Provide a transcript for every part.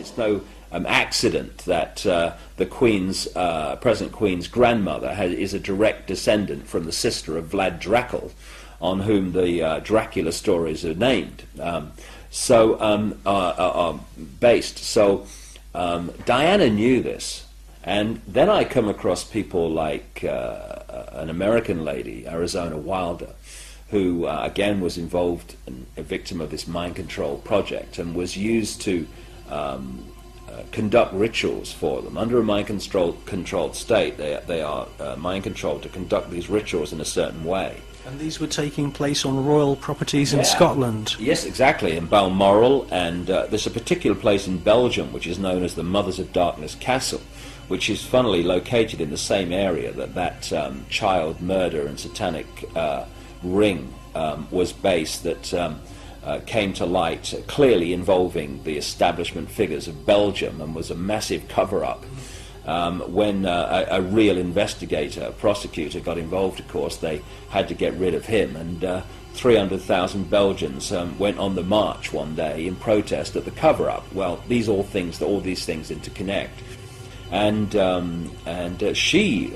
it's no accident that the Queen's, present Queen's grandmother is a direct descendant from the sister of Vlad Dracul, on whom the Dracula stories are named. Are based. So Diana knew this, and then I come across people like an American lady, Arizona Wilder, who again was involved in a victim of this mind control project and was used to conduct rituals for them. Under a mind controlled state, they are mind controlled to conduct these rituals in a certain way. And these were taking place on royal properties in Scotland? Yes, exactly, in Balmoral, and there's a particular place in Belgium which is known as the Mothers of Darkness Castle, which is funnily located in the same area that child murder and satanic ring was based, that came to light, clearly involving the establishment figures of Belgium, and was a massive cover-up. When a real investigator, a prosecutor, got involved, of course, they had to get rid of him, and 300,000 Belgians went on the march one day in protest at the cover-up. Well, all these things interconnect. And she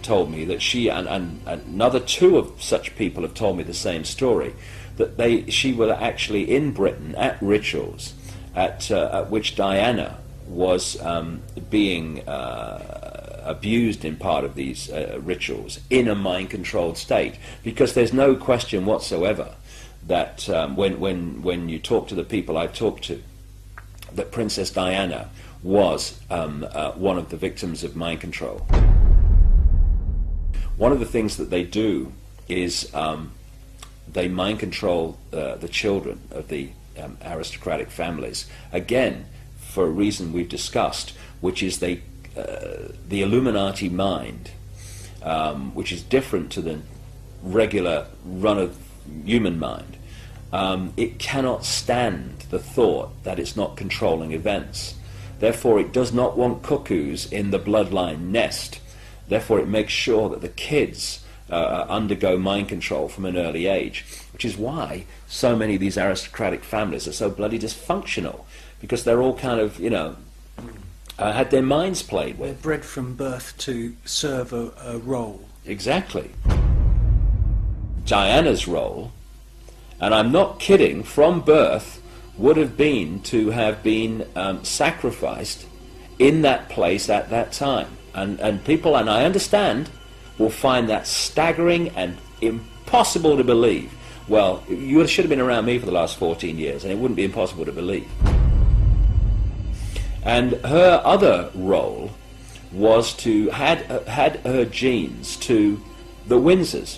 told me that she and another two of such people have told me the same story, that she was actually in Britain at rituals at which Diana was being abused in part of these rituals in a mind-controlled state, because there's no question whatsoever that when you talk to the people I've talked to, that Princess Diana was one of the victims of mind control. One of the things that they do is they mind control the children of the aristocratic families, again, for a reason we've discussed, which is the Illuminati mind, which is different to the regular run of human mind. It cannot stand the thought that it's not controlling events. Therefore, it does not want cuckoos in the bloodline nest. Therefore, it makes sure that the kids undergo mind control from an early age, which is why so many of these aristocratic families are so bloody dysfunctional, because they're all kind of, had their minds played with. They're bred from birth to serve a role. Exactly. Diana's role, and I'm not kidding, from birth, would have been to have been sacrificed in that place at that time. And people, and I understand, will find that staggering and impossible to believe. Well, you should have been around me for the last 14 years, and it wouldn't be impossible to believe. And her other role was to had her genes to the Windsors,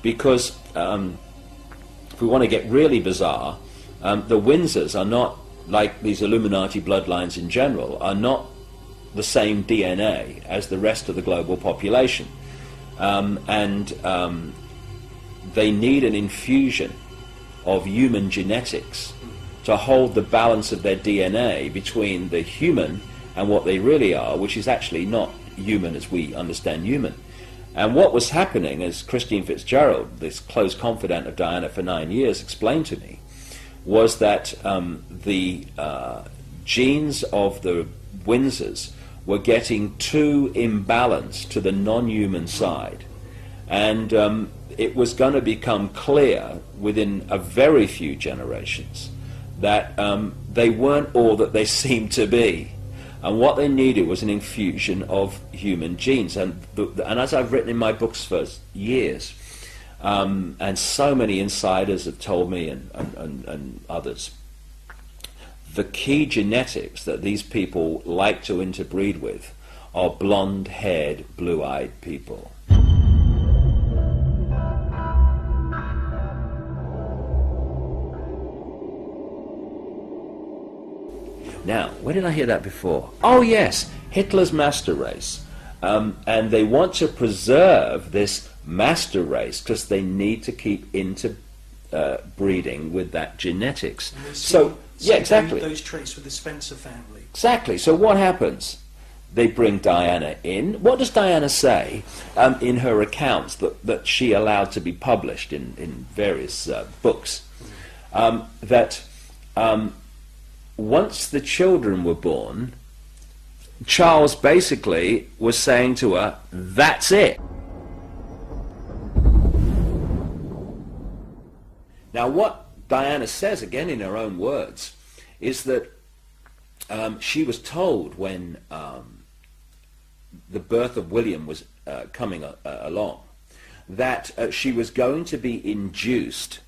because if we want to get really bizarre, the Windsors are not, like these Illuminati bloodlines in general, are not the same DNA as the rest of the global population, and they need an infusion of human genetics to hold the balance of their DNA between the human and what they really are, which is actually not human as we understand human. And what was happening, as Christine Fitzgerald, this close confidant of Diana for 9 years, explained to me, was that the genes of the Windsors were getting too imbalanced to the non-human side. And it was going to become clear within a very few generations that they weren't all that they seemed to be. And what they needed was an infusion of human genes. And as I've written in my books for years, and so many insiders have told me, and others, the key genetics that these people like to interbreed with are blonde-haired, blue-eyed people. Now, where did I hear that before? Oh yes, Hitler's master race. And they want to preserve this master race because they need to keep interbreeding with that genetics. So, yeah, exactly. Those traits with the Spencer family. Exactly. So what happens? They bring Diana in. What does Diana say in her accounts that she allowed to be published in various books? That once the children were born, Charles basically was saying to her, that's it. Now what Diana says, again in her own words, is that she was told when the birth of William was coming along, that she was going to be induced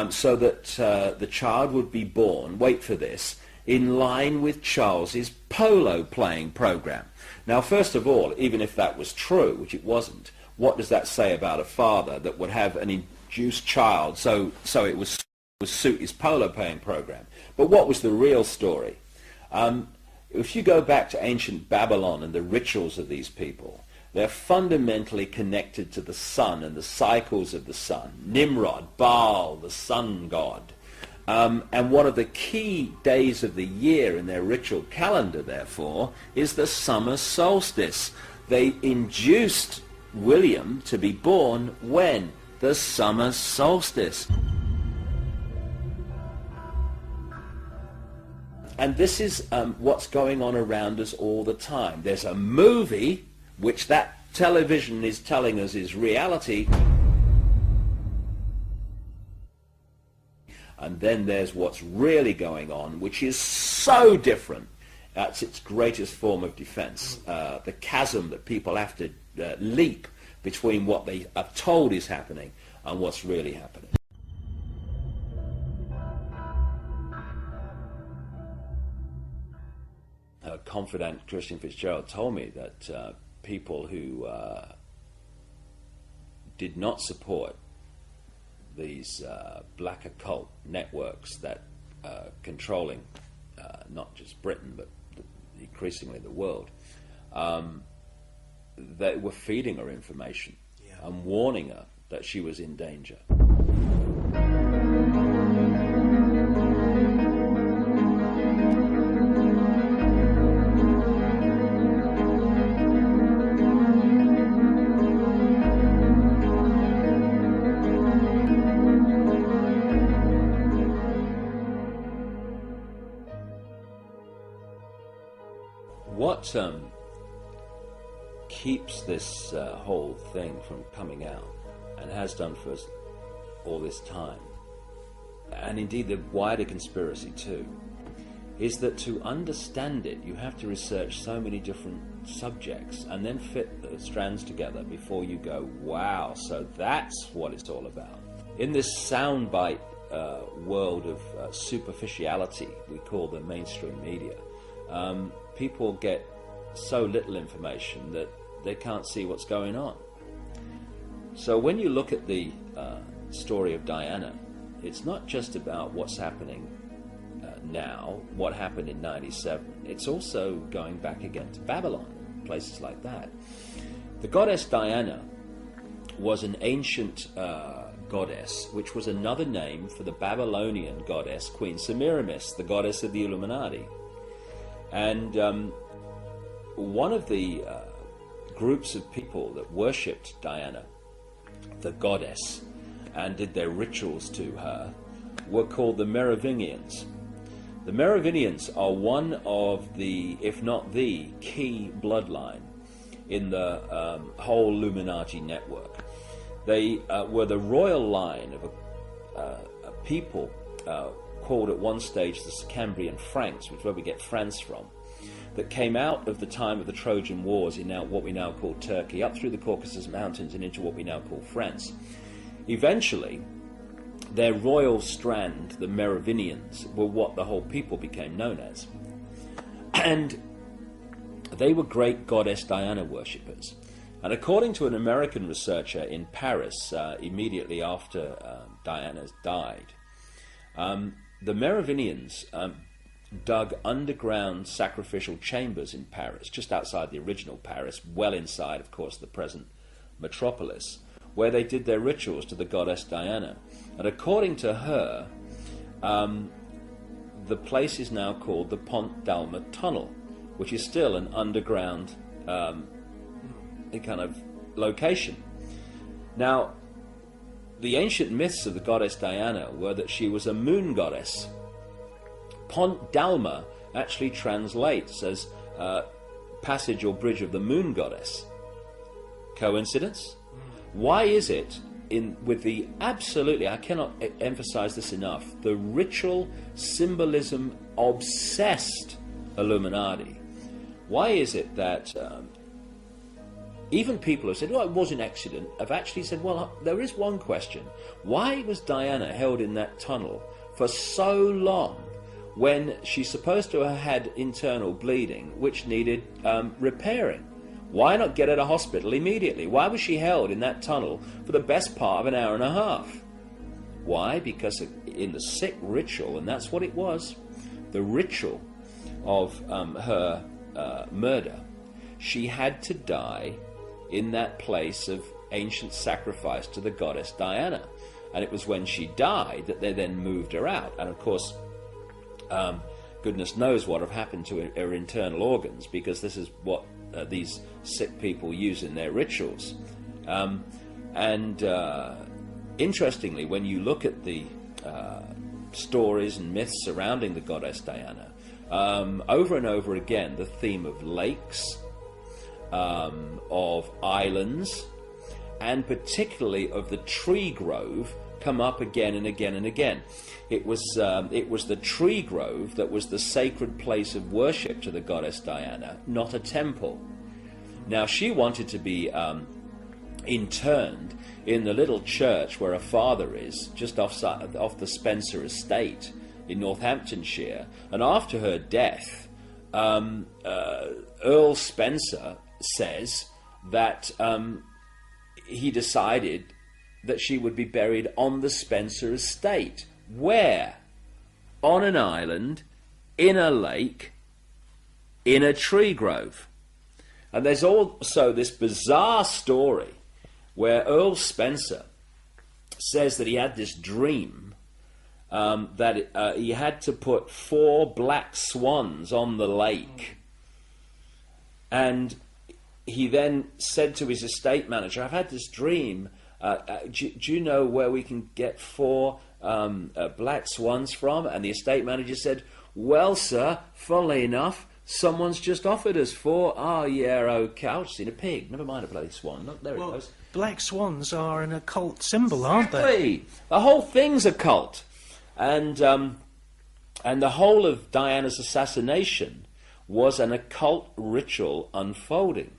so that the child would be born, wait for this, in line with Charles's polo playing program. Now, first of all, even if that was true, which it wasn't, what does that say about a father that would have an induced child so it would suit his polo playing program? But what was the real story? If you go back to ancient Babylon and the rituals of these people, they're fundamentally connected to the sun and the cycles of the sun. Nimrod, Baal, the sun god. And one of the key days of the year in their ritual calendar, therefore, is the summer solstice. They induced William to be born when? The summer solstice. And this is what's going on around us all the time. There's a movie, which that television is telling us is reality, and then there's what's really going on, which is so different. That's its greatest form of defense, the chasm that people have to leap between what they are told is happening and what's really happening. A confidant, Christian Fitzgerald, told me that people who did not support these black occult networks that are controlling not just Britain but increasingly the world, they were feeding her information and warning her that she was in danger. What keeps this whole thing from coming out, and has done for us all this time, and indeed the wider conspiracy too, is that to understand it you have to research so many different subjects and then fit the strands together before you go, wow, so that's what it's all about. In this soundbite world of superficiality we call the mainstream media, people get so little information that they can't see what's going on. So when you look at the story of Diana, it's not just about what's happening now, what happened in 97. It's also going back again to Babylon, places like that. The goddess Diana was an ancient goddess, which was another name for the Babylonian goddess Queen Semiramis, the goddess of the Illuminati. And one of the groups of people that worshipped Diana, the goddess, and did their rituals to her were called the Merovingians. The Merovingians are one of the, if not the, key bloodline in the whole Illuminati network. They were the royal line of a people called at one stage the Cambrian Franks, which is where we get France from, that came out of the time of the Trojan Wars in now what we now call Turkey, up through the Caucasus Mountains and into what we now call France. Eventually, their royal strand, the Merovingians, were what the whole people became known as. And they were great goddess Diana worshippers. And according to an American researcher in Paris, immediately after Diana died, the Merovingians dug underground sacrificial chambers in Paris, just outside the original Paris, well inside, of course, the present metropolis, where they did their rituals to the goddess Diana. And according to her, the place is now called the Pont d'Alma Tunnel, which is still an underground kind of location. Now, the ancient myths of the goddess Diana were that she was a moon goddess, Dalma actually translates as passage or bridge of the moon goddess. Coincidence? Why is it with the absolutely, I cannot emphasize this enough, the ritual symbolism obsessed Illuminati? Why is it that even people who said, well, it was an accident, have actually said, well, there is one question. Why was Diana held in that tunnel for so long when she's supposed to have had internal bleeding which needed repairing? Why not get her to hospital immediately? Why was she held in that tunnel for the best part of an hour and a half? Why? Because in the sick ritual, and that's what it was, the ritual of her murder, she had to die in that place of ancient sacrifice to the goddess Diana. And it was when she died that they then moved her out. And of course, goodness knows what have happened to her internal organs, because this is what these sick people use in their rituals. Interestingly, when you look at the stories and myths surrounding the goddess Diana, over and over again, the theme of lakes, of islands, and particularly of the tree grove come up again and again and again. It was the tree grove that was the sacred place of worship to the goddess Diana, not a temple. Now, she wanted to be interned in the little church where her father is, just off the Spencer estate in Northamptonshire. And after her death, Earl Spencer says that he decided that she would be buried on the Spencer estate. Where? On an island, in a lake, in a tree grove. And there's also this bizarre story where Earl Spencer says that he had this dream that he had to put 4 black swans on the lake. And he then said to his estate manager, I've had this dream. Do you know where we can get 4 black swans from? And the estate manager said, well, sir, funnily enough, someone's just offered us 4. Oh, yeah, okay. I've seen a pig. Never mind a bloody swan. There it goes. Black swans are an occult symbol, aren't they? Exactly. The whole thing's a cult. And the whole of Diana's assassination was an occult ritual unfolding.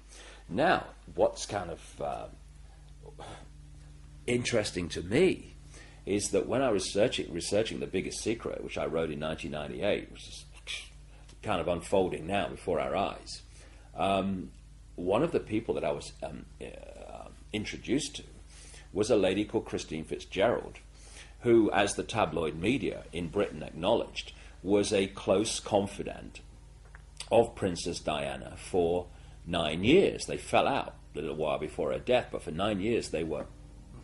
Now, what's kind of interesting to me is that when I was researching The Biggest Secret, which I wrote in 1998, which is kind of unfolding now before our eyes, one of the people that I was introduced to was a lady called Christine Fitzgerald, who, as the tabloid media in Britain acknowledged, was a close confidant of Princess Diana for 9 years. They fell out a little while before her death, but for 9 years they were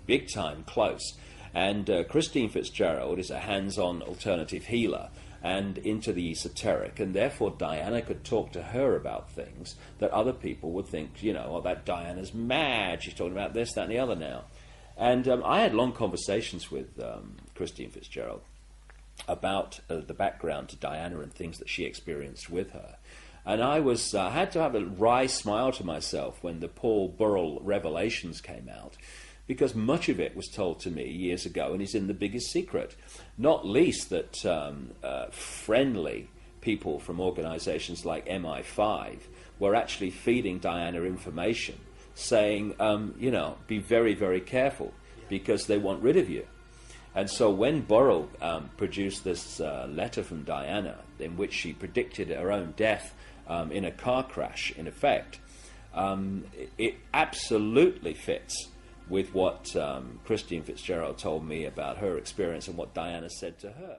big time close. And Christine Fitzgerald is a hands-on alternative healer and into the esoteric, and therefore Diana could talk to her about things that other people would think, oh, that Diana's mad, she's talking about this, that, and the other now. And I had long conversations with Christine Fitzgerald about the background to Diana and things that she experienced with her. And I had to have a wry smile to myself when the Paul Burrell revelations came out, because much of it was told to me years ago and is in The Biggest Secret. Not least that friendly people from organizations like MI5 were actually feeding Diana information, saying, be very, very careful because they want rid of you. And so when Burrell produced this letter from Diana in which she predicted her own death in a car crash, in effect, it absolutely fits with what Christine Fitzgerald told me about her experience and what Diana said to her.